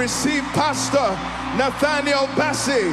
receive Pastor Nathaniel Bassey.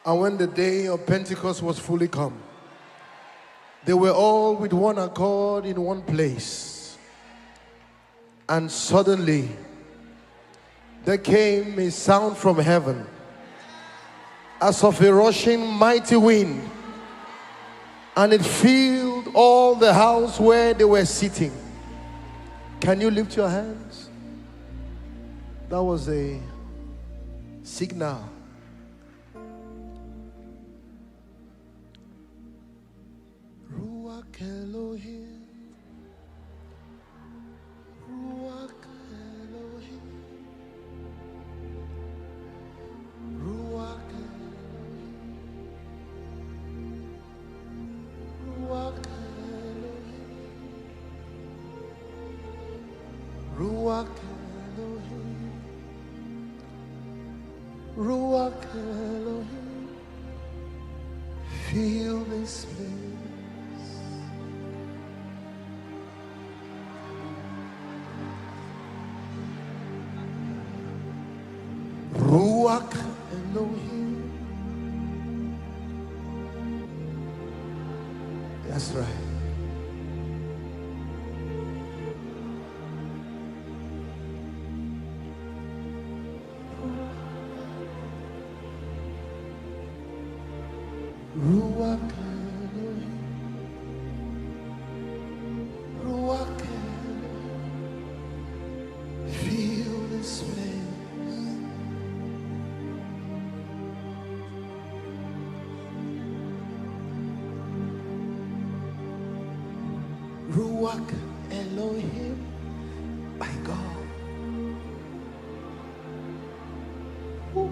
And when the day of Pentecost was fully come, they were all with one accord in one place. And suddenly, there came a sound from heaven, as of a rushing mighty wind, and it filled all the house where they were sitting. Can you lift your hands? That was a signal. Ruach Elohim, Ruach Elohim, Ruach Elohim, Ruach Elohim, Ruach Elohim, Ruach Elohim, fill this place. Ruach Elohim. That's right. Ruach Elohim. Ruach Elohim. Feel this place. Ruach Elohim, my God. Ooh.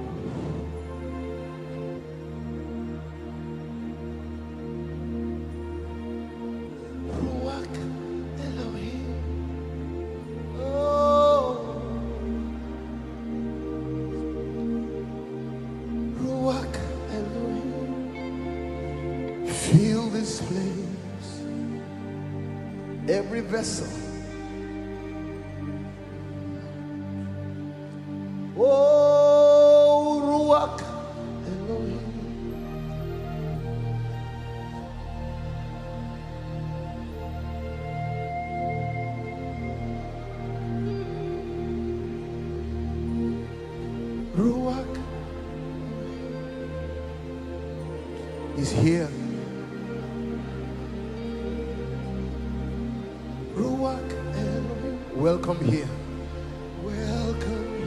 Ruach Elohim, oh. Ruach Elohim, fill this place. Every vessel. Oh, Ruach Elohim. Ruach is here. Ruach Elohim. Welcome here. Welcome here.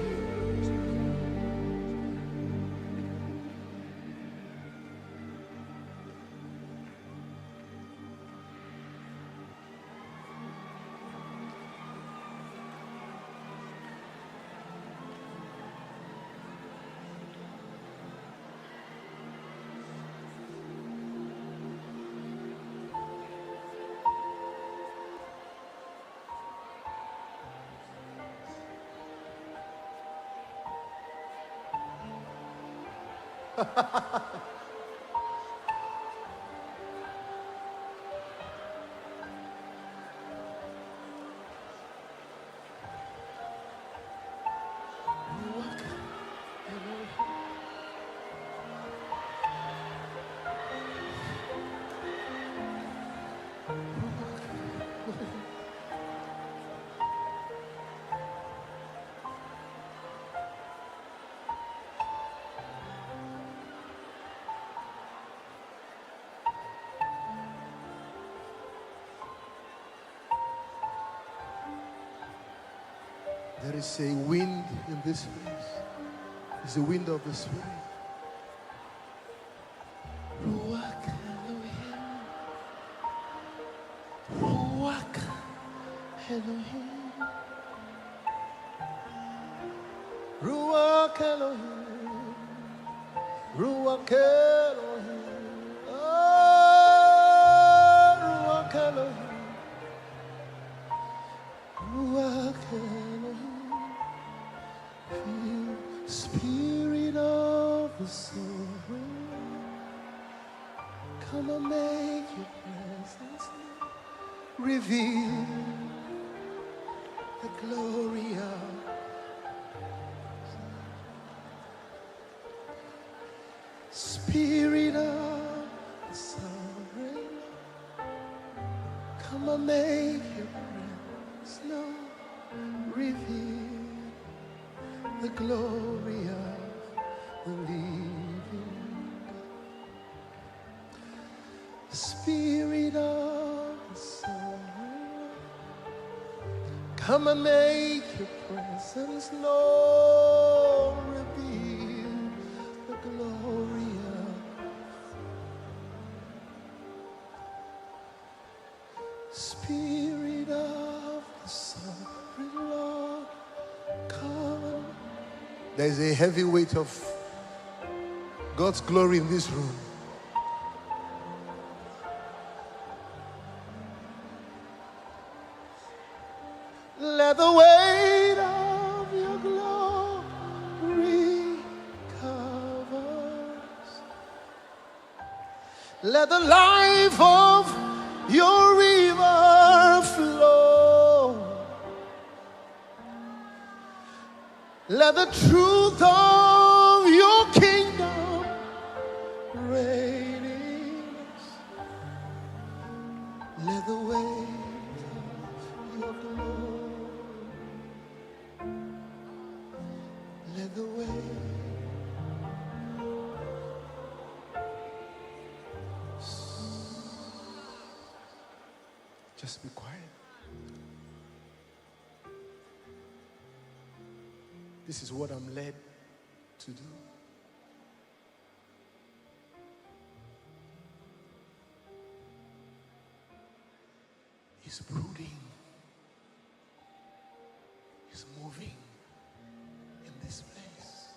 There is a wind in this place. It's the wind of the Spirit. Ruach Elohim. Ruach Elohim. Ruach Elohim. Ruach Elohim. Oh, Ruach Elohim. Ruach Elohim. Spirit of the sovereign, come and make your presence known. Reveal the glory of Spirit of the sovereign, come and make your presence known. Reveal the glory of the living God. Spirit of the sovereign, come and make your presence known. Reveal the glory of Spirit of the sovereign Lord, come. There's a heavy weight of God's glory in this room. Let the weight of your glory cover us. Let the life of your river flow. Let the truth of your kingdom reign in us. Let the weight of your glory, let the weight. Just be quiet. This is what I'm led to do. He's brooding. He's moving in this place.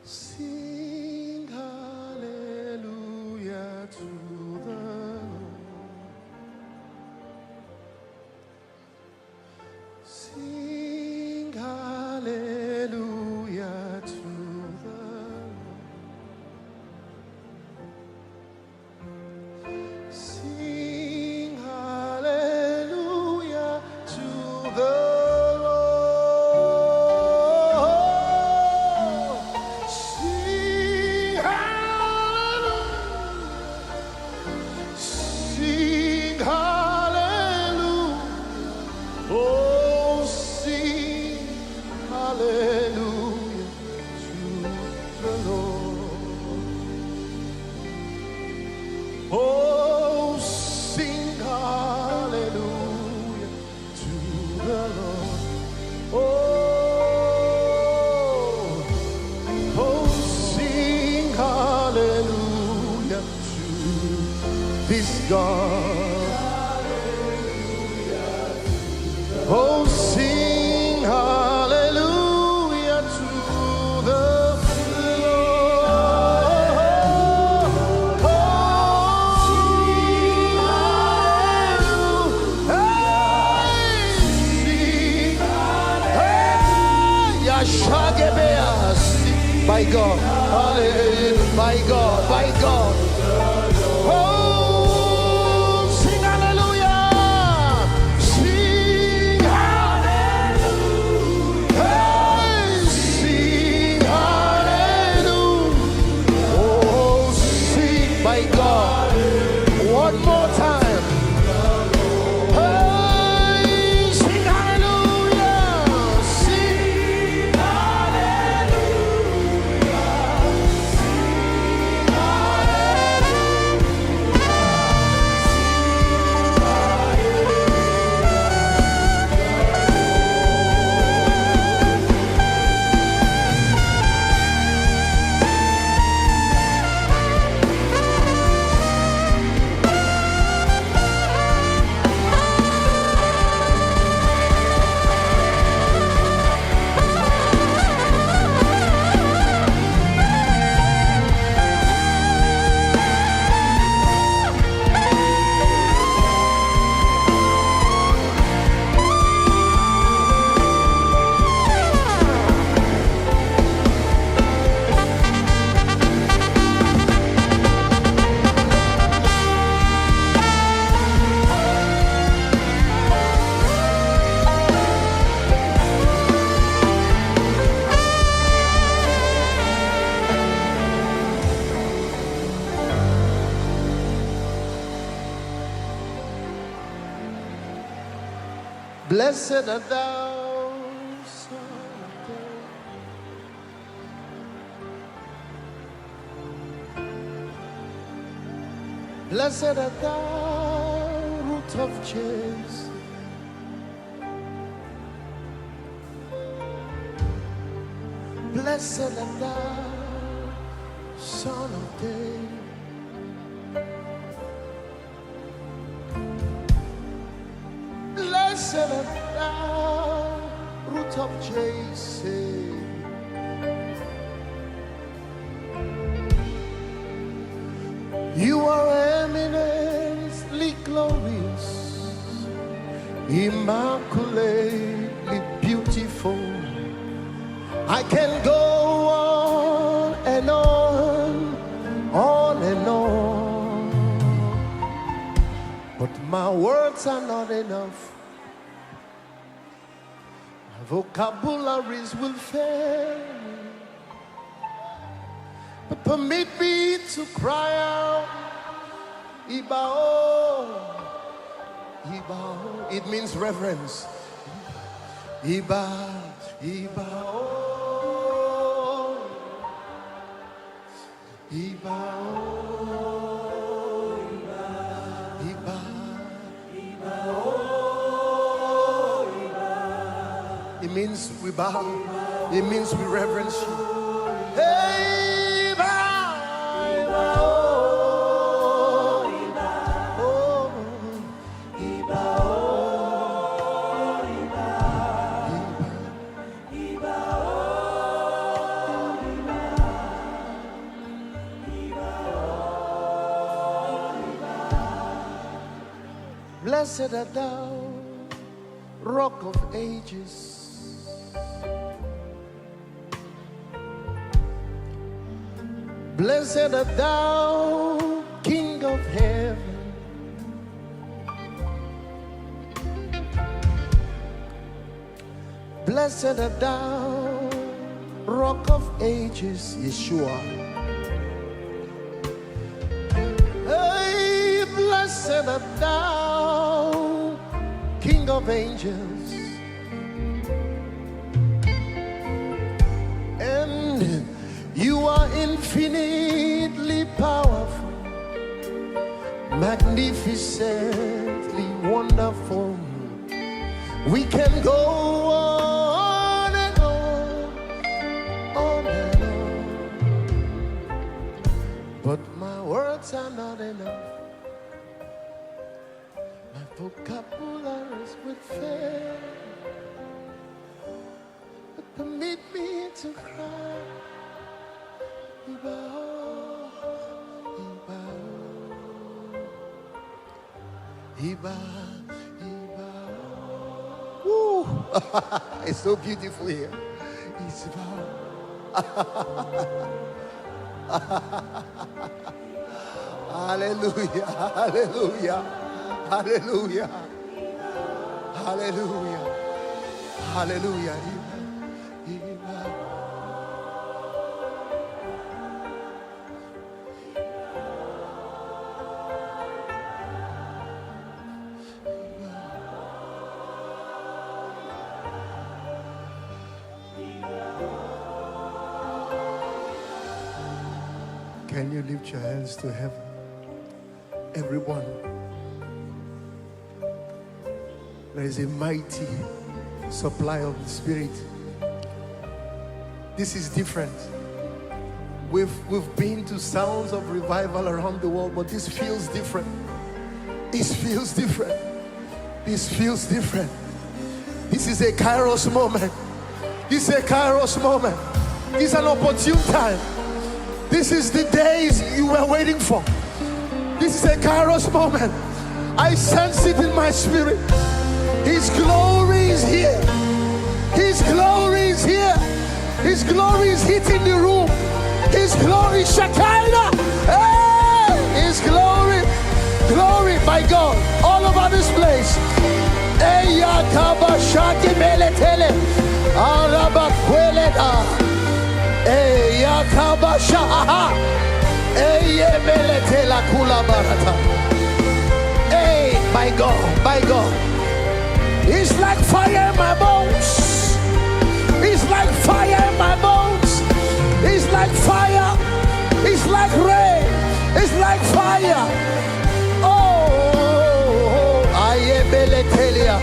Sing hallelujah to the Lord. Sing hallelujah to the Lord. Sing hallelujah to the Lord. Sing hallelujah. Sing hallelujah. Oh, sing hallelujah to the Lord. Oh, sing hallelujah to the Lord. Oh, sing hallelujah to this God. Oh, sing hallelujah to the Lord. Oh, sing hallelujah. Yashagebeas. By God, hallelujah. By God, by God. Oh, sing hallelujah. Sing hallelujah. Hey, sing hallelujah. Oh, sing by God. One more time. Hey, sing hallelujah. Sing blessed art thou, Son of David. Blessed art thou, root of Jesse. Blessed art thou, Son of David. Blessed art thou, root of Jesse. You are eminently glorious, immaculately beautiful. I can go on and on and on, but my words are not enough. My vocabularies will fail me. But permit me to cry out, Ibao, Ibao. It means reverence. Iba, Ibao, Ibao, Iba, Ibao. It means we bow. It means we reverence you. Hey! Blessed art thou, Rock of Ages. Blessed art thou, King of Heaven. Blessed art thou, Rock of Ages, Yeshua. Hey, blessed art thou, King of Angels. And you are infinitely powerful, magnificently wonderful. We can go on and on and on, but my words are not enough. My vocabularies would fail, but permit me to cry. Iba, Iba, Iba, Iba. Woo! It's so beautiful here. Iba. Hallelujah, hallelujah, hallelujah, hallelujah, hallelujah. Iba, Iba. Can you lift your hands to heaven? Everyone. There is a mighty supply of the Spirit. This is different. We've been to sounds of revival around the world, but this feels different. This feels different. This feels different. This is a Kairos moment. This is a Kairos moment. This is an opportune time. This is the days you were waiting for. This is a Kairos moment. I sense it in my spirit. His glory is here. His glory is here. His glory is hitting the room. His glory, Shekinah. Hey! His glory, glory, my God, all over this place. Eya kabashaki meletele, arabakweleda. Eya kabasha, aha. Eye meletela kula barata. Hey, my God, my God. It's like fire in my bones. It's like fire in my bones. It's like fire. It's like rain. It's like fire. Oh, I am Beletelia.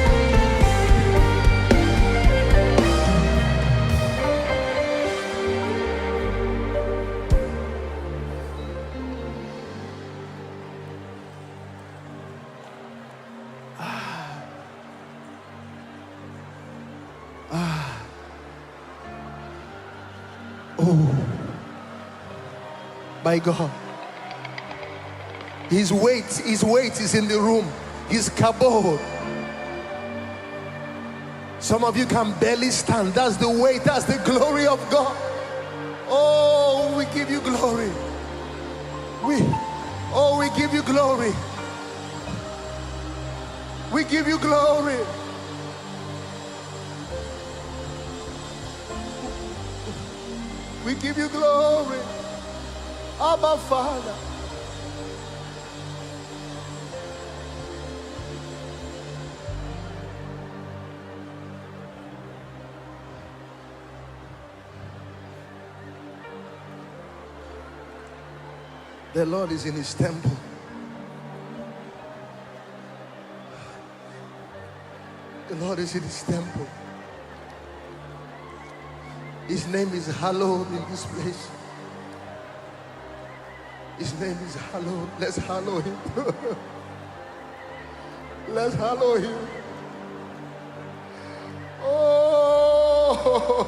Oh, my God. His weight is in the room. His kabod. Some of you can barely stand. That's the weight, that's the glory of God. Oh, we give you glory. We give you glory. We give you glory. We give you glory, Abba Father. The Lord is in his temple. The Lord is in his temple. His name is hallowed in this place. His name is hallowed. Let's hallow him. Let's hallow him. Oh.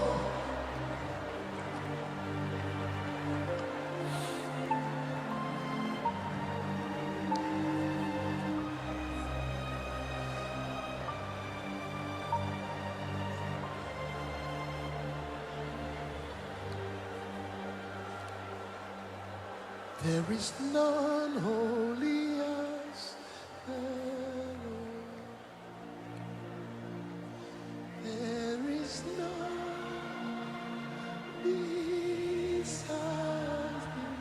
There is none holy as the Lord. There is none beside Him.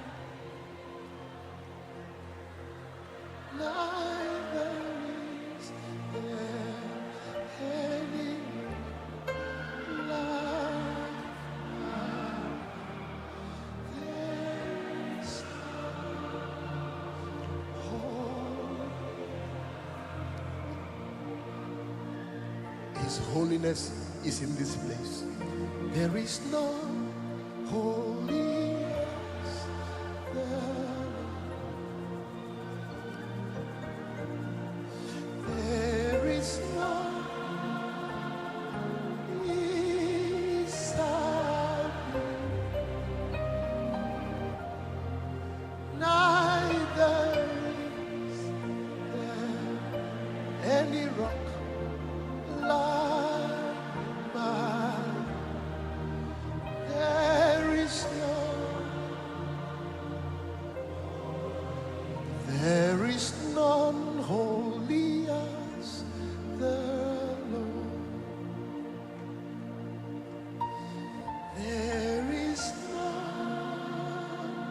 Neither is there any like. There is His holiness is in this place. There is none holy as the Lord. There is none beside Him. Neither is there any rock like mine. There is none holy as the Lord. There is none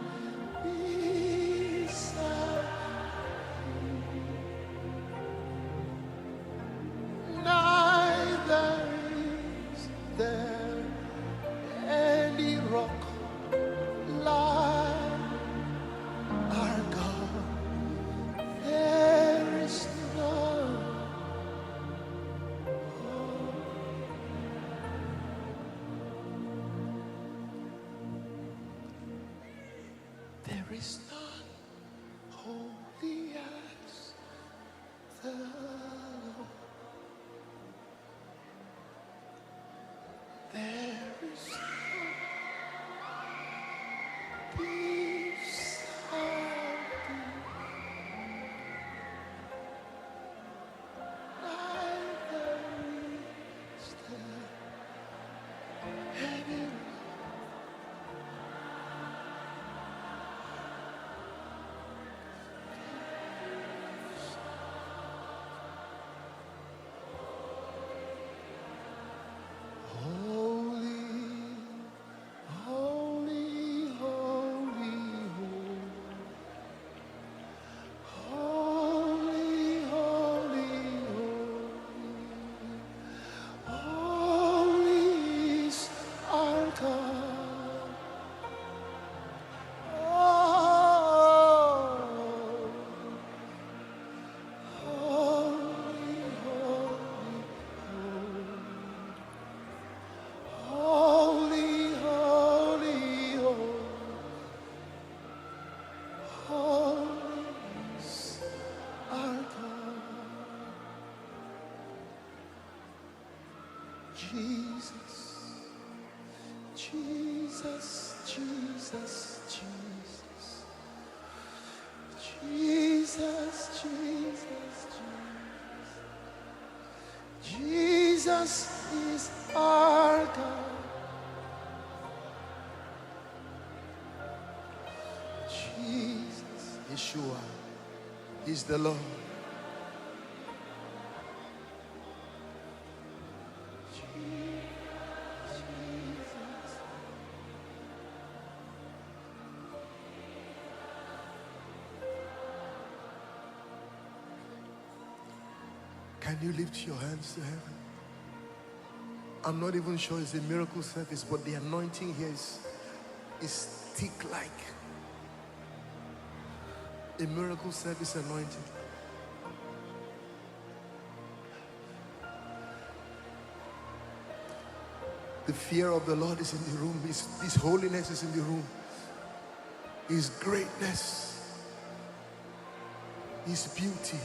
beside Him. Neither is there any rock like our God. There is none. There is none holy as the Lord. There is none beside Him. Neither is there any. Holy, holy, holy, holy, holy, holy, holy is our God. Oh, holy, holy, holy, holy, holy is our God. Jesus, Jesus, Jesus, Jesus, Jesus, Jesus, Jesus is our God. Jesus, Yeshua, He's the Lord. Jesus. Can you lift your hands to heaven? I'm not even sure it's a miracle service, but the anointing here is thick like a miracle service anointing. The fear of the Lord is in the room. His holiness is in the room. His greatness, His beauty.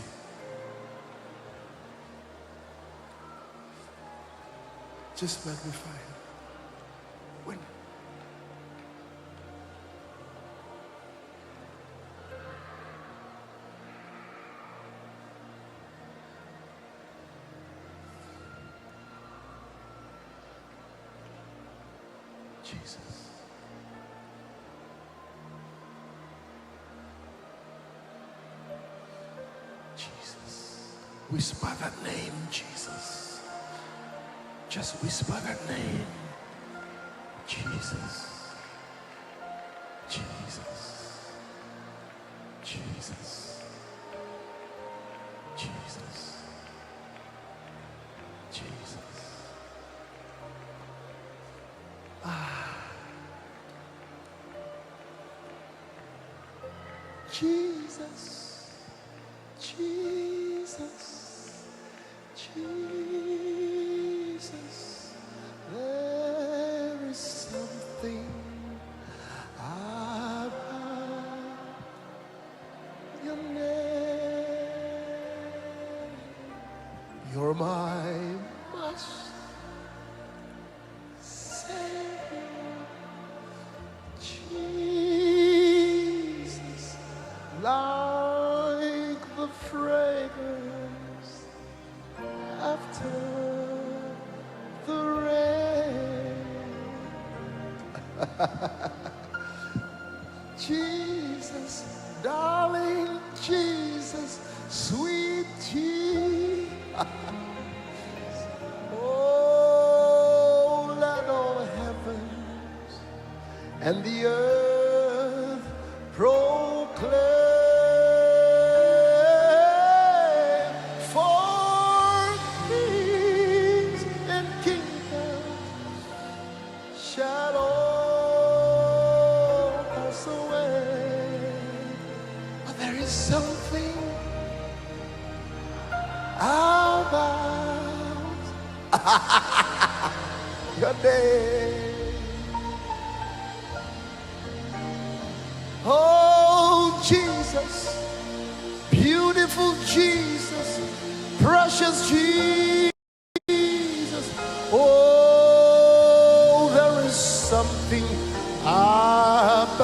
Just magnify Him. When Jesus. Whisper that name, Jesus. Just whisper that name. Jesus. Jesus. Jesus. Jesus. Jesus. Jesus. Jesus. Jesus. There is something about your name. You're my master, Savior. Jesus, like the fragrance after the rain. Jesus, darling Jesus, sweet Jesus. Oh, let all heavens and the earth proclaim, for kings and kingdoms shall all pass away. But there is something about your name. Oh, Jesus, beautiful Jesus, precious Jesus. Oh, there is something about